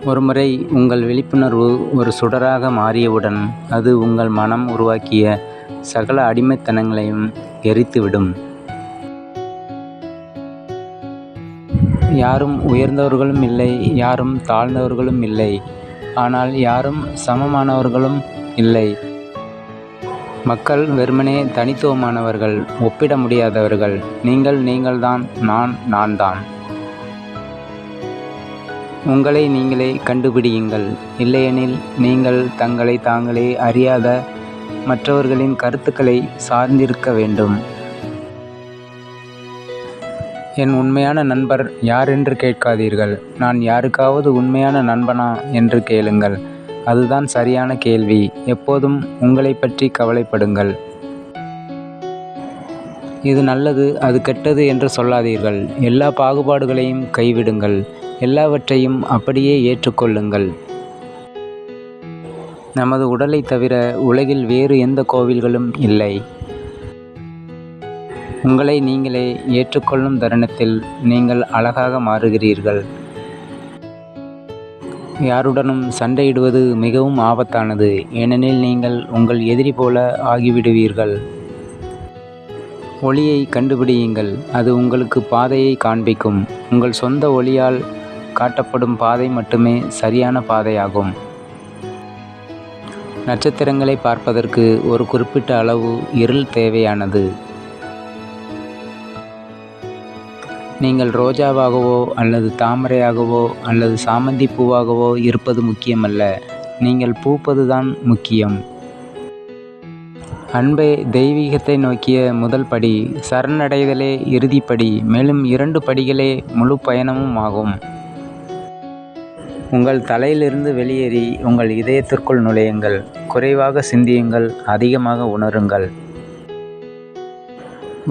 ஒருமுறை உங்கள் விழிப்புணர்வு ஒரு சுடராக மாறியவுடன் அது உங்கள் மனம் உருவாக்கிய சகல அடிமைத்தனங்களையும் எரித்துவிடும். யாரும் உயர்ந்தவர்களும் இல்லை, யாரும் தாழ்ந்தவர்களும் இல்லை. ஆனால் யாரும் சமமானவர்களும் இல்லை. மக்கள் வெறுமனே தனித்துவமானவர்கள், ஒப்பிட முடியாதவர்கள். நீங்கள்தான், நான்தான். உங்களை நீங்களே கண்டுபிடியுங்கள். இல்லையெனில் நீங்கள் தங்களை தாங்களே அறியாத மற்றவர்களின் கருத்துக்களை சார்ந்திருக்க வேண்டும். என் உண்மையான நண்பர் யார் என்று கேட்காதீர்கள். நான் யாருக்காவது உண்மையான நண்பனா என்று கேளுங்கள். அதுதான் சரியான கேள்வி. எப்போதும் உங்களை பற்றி கவலைப்படுங்கள். இது நல்லது, அது கெட்டது என்று சொல்லாதீர்கள். எல்லா பாகுபாடுகளையும் கைவிடுங்கள். எல்லாவற்றையும் அப்படியே ஏற்றுக்கொள்ளுங்கள். நமது உடலை தவிர உலகில் வேறு எந்த கோவில்களும் இல்லை. உங்களை நீங்களே ஏற்றுக்கொள்ளும் தருணத்தில் நீங்கள் அழகாக மாறுகிறீர்கள். யாருடனும் சண்டையிடுவது மிகவும் ஆபத்தானது, ஏனெனில் நீங்கள் உங்கள் எதிரி போல ஆகிவிடுவீர்கள். ஒளியை கண்டுபிடியுங்கள். அது உங்களுக்கு பாதையை காண்பிக்கும். உங்கள் சொந்த ஒளியால் காட்டப்படும் பாதை மட்டுமே சரியான பாதையாகும். நட்சத்திரங்களை பார்ப்பதற்கு ஒரு குறிப்பிட்ட அளவு இருள் தேவையானது. நீங்கள் ரோஜாவாகவோ அல்லது தாமரையாகவோ அல்லது சாமந்தி பூவாகவோ இருப்பது முக்கியமல்ல. நீங்கள் பூப்பதுதான் முக்கியம். அன்பே தெய்வீகத்தை நோக்கிய முதல் படி. சரணடைதலே இறுதிப்படி. மேலும் 2 படிகளே முழு பயணமும் ஆகும். உங்கள் தலையிலிருந்து வெளியேறி உங்கள் இதயத்திற்குள் நுழையுங்கள். குறைவாக சிந்தியுங்கள், அதிகமாக உணருங்கள்.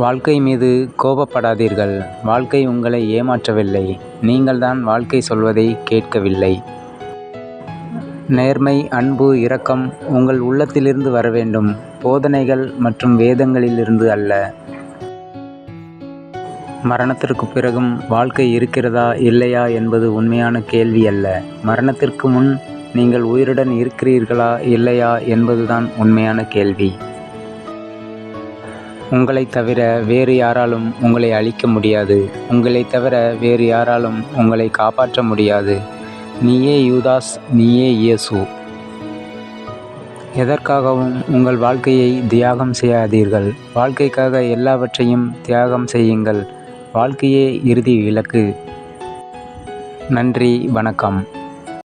வாழ்க்கை மீது கோபப்படாதீர்கள். வாழ்க்கை உங்களை ஏமாற்றவில்லை. நீங்கள்தான் வாழ்க்கை சொல்வதை கேட்கவில்லை. நேர்மை, அன்பு, இரக்கம் உங்கள் உள்ளத்திலிருந்து வர வேண்டும், போதனைகள் மற்றும் வேதங்களிலிருந்து அல்ல. மரணத்திற்கு பிறகும் வாழ்க்கை இருக்கிறதா இல்லையா என்பது உண்மையான கேள்வி அல்ல. மரணத்திற்கு முன் நீங்கள் உயிருடன் இருக்கிறீர்களா இல்லையா என்பதுதான் உண்மையான கேள்வி. உங்களைத் தவிர வேறு யாராலும் உங்களை அழிக்க முடியாது. உங்களைத் தவிர வேறு யாராலும் உங்களை காப்பாற்ற முடியாது. நீயே யூதாஸ், நீயே இயேசு. எதற்காகவும் உங்கள் வாழ்க்கையை தியாகம் செய்யாதீர்கள். வாழ்க்கைக்காக எல்லாவற்றையும் தியாகம் செய்யுங்கள். வாழ்க்கையே இறுதி இலக்கு. நன்றி, வணக்கம்.